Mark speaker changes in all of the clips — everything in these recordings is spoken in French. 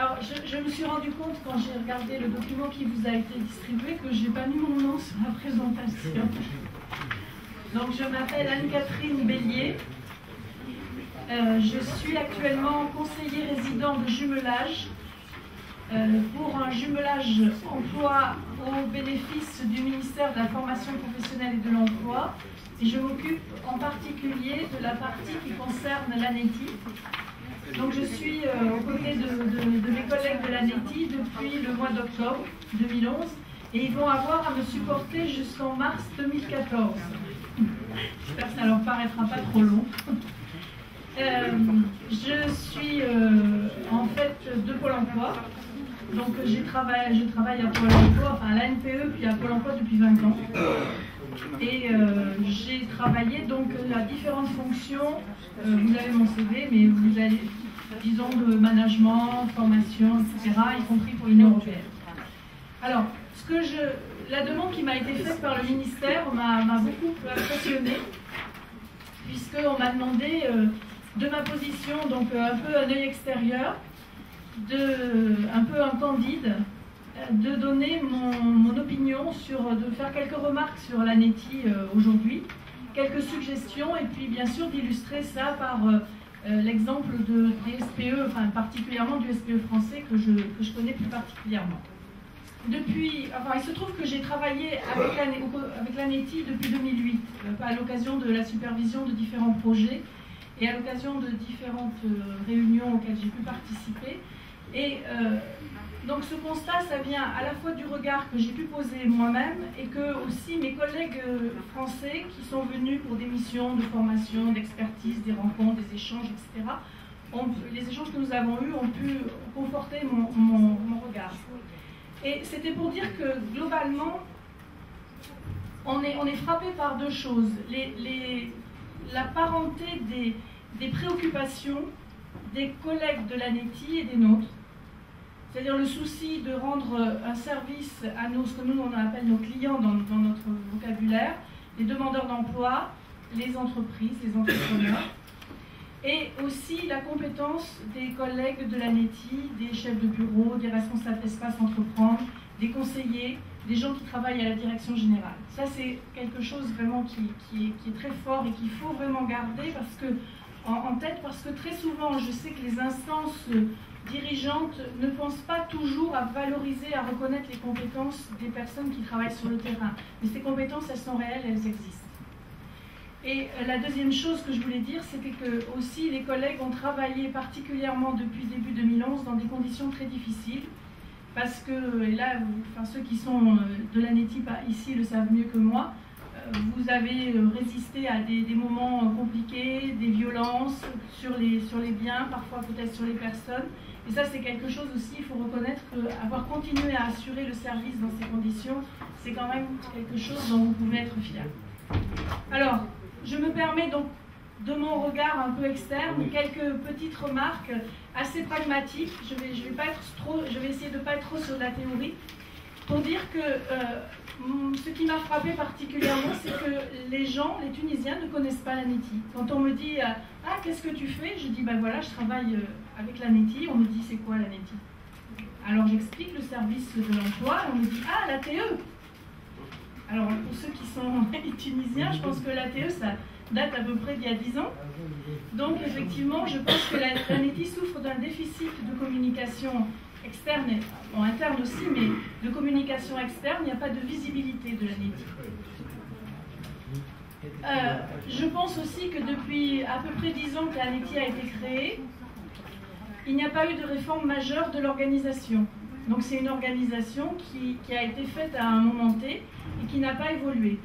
Speaker 1: Alors, je me suis rendu compte quand j'ai regardé le document qui vous a été distribué que je n'ai pas mis mon nom sur la présentation. Donc, je m'appelle Anne-Catherine Bélier. Je suis actuellement conseiller résident de jumelage pour un jumelage emploi au bénéfice du ministère de la formation professionnelle et de l'emploi. Et je m'occupe en particulier de la partie qui concerne l'ANETI. Donc je suis aux côtés de mes collègues de l'ANETI depuis le mois d'octobre 2011 et ils vont avoir à me supporter jusqu'en mars 2014. J'espère que ça ne leur paraîtra pas trop long. Je suis en fait de Pôle emploi. Donc je travaille à Pôle emploi, enfin à la NPE puis à Pôle emploi depuis 20 ans. Et j'ai travaillé donc à différentes fonctions, vous avez mon CV, mais vous avez, disons, de management, formation, etc., y compris pour l'Union européenne. Alors, la demande qui m'a été faite par le ministère m'a beaucoup impressionnée, puisqu'on m'a demandé, de ma position, donc un peu un œil extérieur, un peu un candide, de donner mon opinion, de faire quelques remarques sur l'ANETI aujourd'hui, quelques suggestions, et puis bien sûr d'illustrer ça par l'exemple des SPE, enfin particulièrement du SPE français que je connais plus particulièrement. Il se trouve que j'ai travaillé avec l'ANETI depuis 2008, à l'occasion de la supervision de différents projets et à l'occasion de différentes réunions auxquelles j'ai pu participer. Et donc ce constat, ça vient à la fois du regard que j'ai pu poser moi-même et que aussi mes collègues français qui sont venus pour des missions de formation, d'expertise, des rencontres, des échanges, etc. Les échanges que nous avons eus ont pu conforter mon regard. Et c'était pour dire que globalement, on est frappé par deux choses. La parenté des préoccupations des collègues de l'ANETI et des nôtres. C'est-à-dire le souci de rendre un service à ce que nous on appelle nos clients dans notre vocabulaire, les demandeurs d'emploi, les entreprises, les entrepreneurs, et aussi la compétence des collègues de l'ANETI, des chefs de bureau, des responsables d'espace entreprendre, des conseillers, des gens qui travaillent à la direction générale. Ça c'est quelque chose vraiment qui est très fort et qu'il faut vraiment garder en tête, parce que très souvent je sais que les instances dirigeantes ne pensent pas toujours à valoriser, à reconnaître les compétences des personnes qui travaillent sur le terrain. Mais ces compétences, elles sont réelles, elles existent. Et la deuxième chose que je voulais dire, c'était que aussi les collègues ont travaillé particulièrement depuis début 2011 dans des conditions très difficiles, parce que, et là, ceux qui sont de l'ANETI ici le savent mieux que moi, vous avez résisté à des moments compliqués, des violences sur les biens, parfois peut-être sur les personnes. Et ça, c'est quelque chose aussi, il faut reconnaître qu'avoir continué à assurer le service dans ces conditions, c'est quand même quelque chose dont vous pouvez être fier. Alors, je me permets donc, de mon regard un peu externe, quelques petites remarques assez pragmatiques. Je vais essayer de ne pas être trop sur la théorie, pour dire que ce qui m'a frappé particulièrement, c'est que les Tunisiens ne connaissent pas l'ANETI. Quand on me dit « Ah, qu'est-ce que tu fais ?» Je dis « Ben voilà, je travaille avec l'ANETI. » On me dit « C'est quoi l'ANETI ?» Alors j'explique le service de l'emploi, on me dit « Ah, l'ATE !» Alors pour ceux qui sont tunisiens, je pense que l'ATE, ça date à peu près d'il y a 10 ans. Donc effectivement, je pense que l'ANETI souffre d'un déficit de communication externe, interne aussi, mais de communication externe, il n'y a pas de visibilité de l'ANETI. Je pense aussi que depuis à peu près 10 ans que l'ANETI a été créée, il n'y a pas eu de réforme majeure de l'organisation. Donc c'est une organisation qui a été faite à un moment T et qui n'a pas évolué.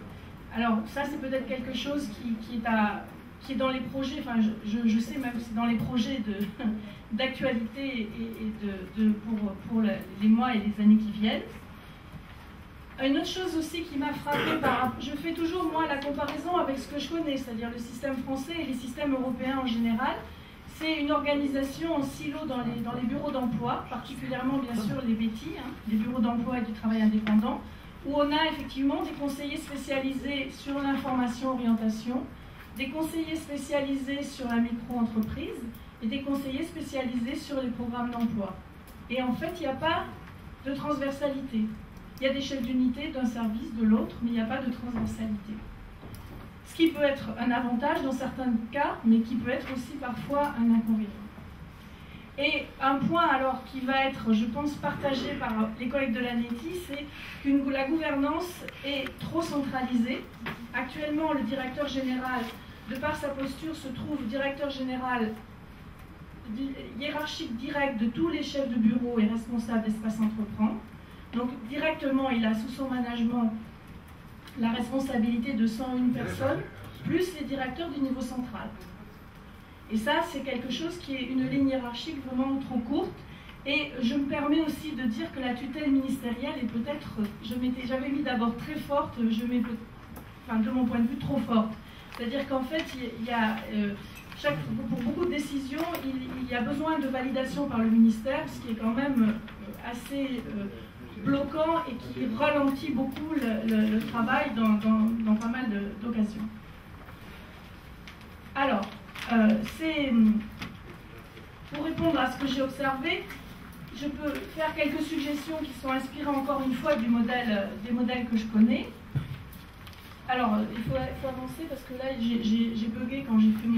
Speaker 1: Alors ça c'est peut-être quelque chose qui est dans les projets, enfin je sais même que c'est dans les projets d'actualité et pour les mois et les années qui viennent. Une autre chose aussi qui m'a frappée, je fais toujours moi la comparaison avec ce que je connais, c'est-à-dire le système français et les systèmes européens en général. C'est une organisation en silo dans les bureaux d'emploi, particulièrement bien sûr les BETI, les bureaux d'emploi et du travail indépendant, où on a effectivement des conseillers spécialisés sur l'information-orientation, des conseillers spécialisés sur la micro-entreprise et des conseillers spécialisés sur les programmes d'emploi. Et en fait, il n'y a pas de transversalité. Il y a des chefs d'unité d'un service, de l'autre, mais il n'y a pas de transversalité. Ce qui peut être un avantage dans certains cas, mais qui peut être aussi parfois un inconvénient. Et un point alors qui va être, je pense, partagé par les collègues de l'ANETI, c'est que la gouvernance est trop centralisée. Actuellement, le directeur général, de par sa posture, se trouve directeur général hiérarchique direct de tous les chefs de bureau et responsables d'Espace Entreprendre. Donc directement, il a sous son management la responsabilité de 101 personnes, plus les directeurs du niveau central. Et ça, c'est quelque chose qui est une ligne hiérarchique vraiment trop courte. Et je me permets aussi de dire que la tutelle ministérielle est peut-être, j'avais mis d'abord très forte, de mon point de vue, trop forte. C'est-à-dire qu'en fait, il y a, pour beaucoup de décisions, il y a besoin de validation par le ministère, ce qui est quand même assez bloquant et qui ralentit beaucoup le travail dans pas mal d'occasions. Alors, pour répondre à ce que j'ai observé, je peux faire quelques suggestions qui sont inspirées encore une fois des modèles que je connais. Alors, il faut avancer parce que là, j'ai bugué quand j'ai fait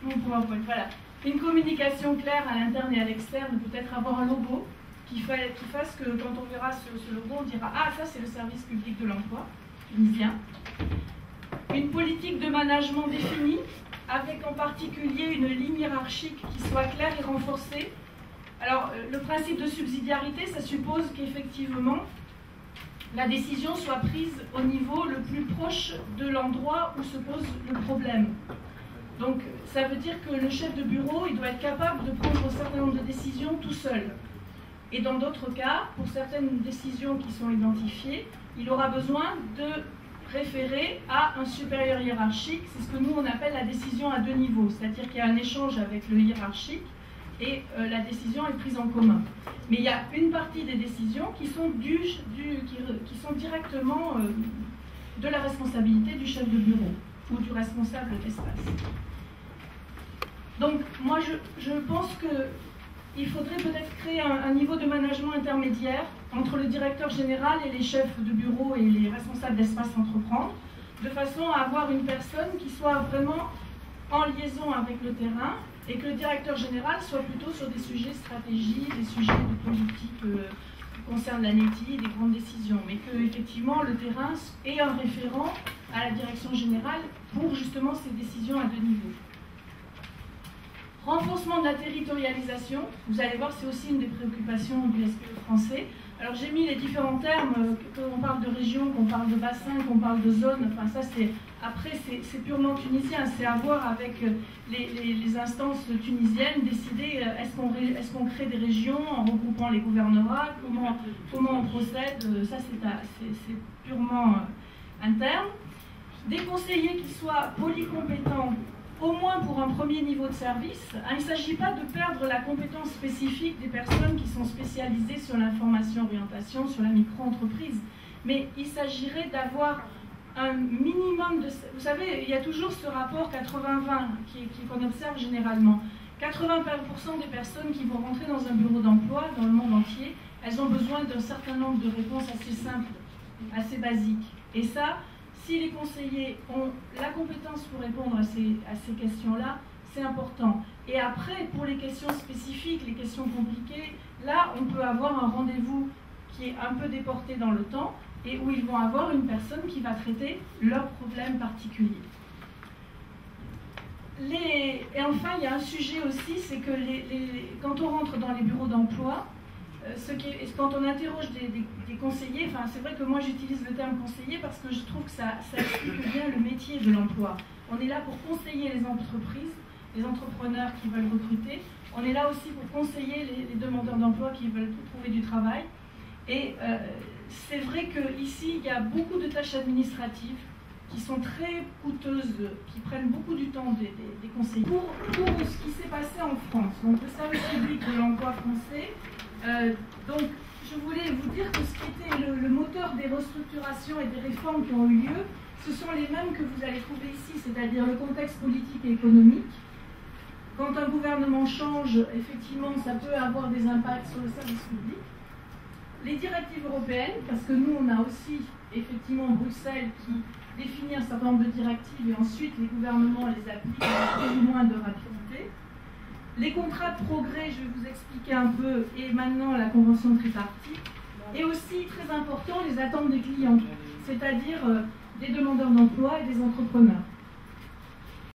Speaker 1: mon PowerPoint. Voilà. Une communication claire à l'interne et à l'externe, peut-être avoir un logo qui fasse que quand on verra ce logo, on dira « Ah, ça c'est le service public de l'emploi tunisien ». Une politique de management définie, avec en particulier une ligne hiérarchique qui soit claire et renforcée. Alors, le principe de subsidiarité, ça suppose qu'effectivement, la décision soit prise au niveau le plus proche de l'endroit où se pose le problème. Donc, ça veut dire que le chef de bureau, il doit être capable de prendre un certain nombre de décisions tout seul. Et dans d'autres cas, pour certaines décisions qui sont identifiées, il aura besoin de référer à un supérieur hiérarchique. C'est ce que nous, on appelle la décision à deux niveaux. C'est-à-dire qu'il y a un échange avec le hiérarchique et la décision est prise en commun. Mais il y a une partie des décisions qui sont, qui sont directement de la responsabilité du chef de bureau ou du responsable d'espace. Donc, moi, je pense qu'il faudrait peut-être créer un niveau de management intermédiaire entre le directeur général et les chefs de bureau et les responsables d'espace entreprendre, de façon à avoir une personne qui soit vraiment en liaison avec le terrain et que le directeur général soit plutôt sur des sujets stratégiques, des sujets de politique qui concernent l'ANETI, des grandes décisions, mais que effectivement le terrain ait un référent à la direction générale pour justement ces décisions à deux niveaux. Renforcement de la territorialisation, vous allez voir, c'est aussi une des préoccupations du SPE français. Alors j'ai mis les différents termes, qu'on parle de région, qu'on parle de bassin, qu'on parle de zone, enfin ça c'est purement tunisien, c'est à voir avec les instances tunisiennes, décider est-ce qu'on crée des régions en regroupant les gouvernorats, comment on procède, ça c'est purement interne. Des conseillers qui soient polycompétents, au moins pour un premier niveau de service. Il ne s'agit pas de perdre la compétence spécifique des personnes qui sont spécialisées sur l'information-orientation, sur la micro-entreprise, mais il s'agirait d'avoir un minimum de... Vous savez, il y a toujours ce rapport 80-20 qu'on observe généralement. 80% des personnes qui vont rentrer dans un bureau d'emploi dans le monde entier, elles ont besoin d'un certain nombre de réponses assez simples, assez basiques. Et ça, si les conseillers ont la compétence pour répondre à ces questions-là, c'est important. Et après, pour les questions spécifiques, les questions compliquées, là, on peut avoir un rendez-vous qui est un peu déporté dans le temps et où ils vont avoir une personne qui va traiter leurs problèmes particuliers. Et enfin, il y a un sujet aussi, c'est que quand on rentre dans les bureaux d'emploi, quand on interroge des conseillers, enfin, c'est vrai que moi j'utilise le terme conseiller parce que je trouve que ça explique bien le métier de l'emploi. On est là pour conseiller les entreprises, les entrepreneurs qui veulent recruter. On est là aussi pour conseiller les demandeurs d'emploi qui veulent trouver du travail. Et c'est vrai qu'ici, il y a beaucoup de tâches administratives qui sont très coûteuses, qui prennent beaucoup du temps des conseillers. Pour ce qui s'est passé en France, donc le service public de l'emploi français, donc je voulais vous dire que ce qui était le moteur des restructurations et des réformes qui ont eu lieu, ce sont les mêmes que vous allez trouver ici, c'est-à-dire le contexte politique et économique, Quand un gouvernement change, effectivement, ça peut avoir des impacts sur le service public. Les directives européennes, parce que nous, on a aussi, effectivement, Bruxelles qui définit un certain nombre de directives et ensuite les gouvernements les appliquent avec plus ou moins de rapidité. Les contrats de progrès, je vais vous expliquer un peu, et maintenant la convention tripartite. Et aussi, très important, les attentes des clients, c'est-à-dire des demandeurs d'emploi et des entrepreneurs.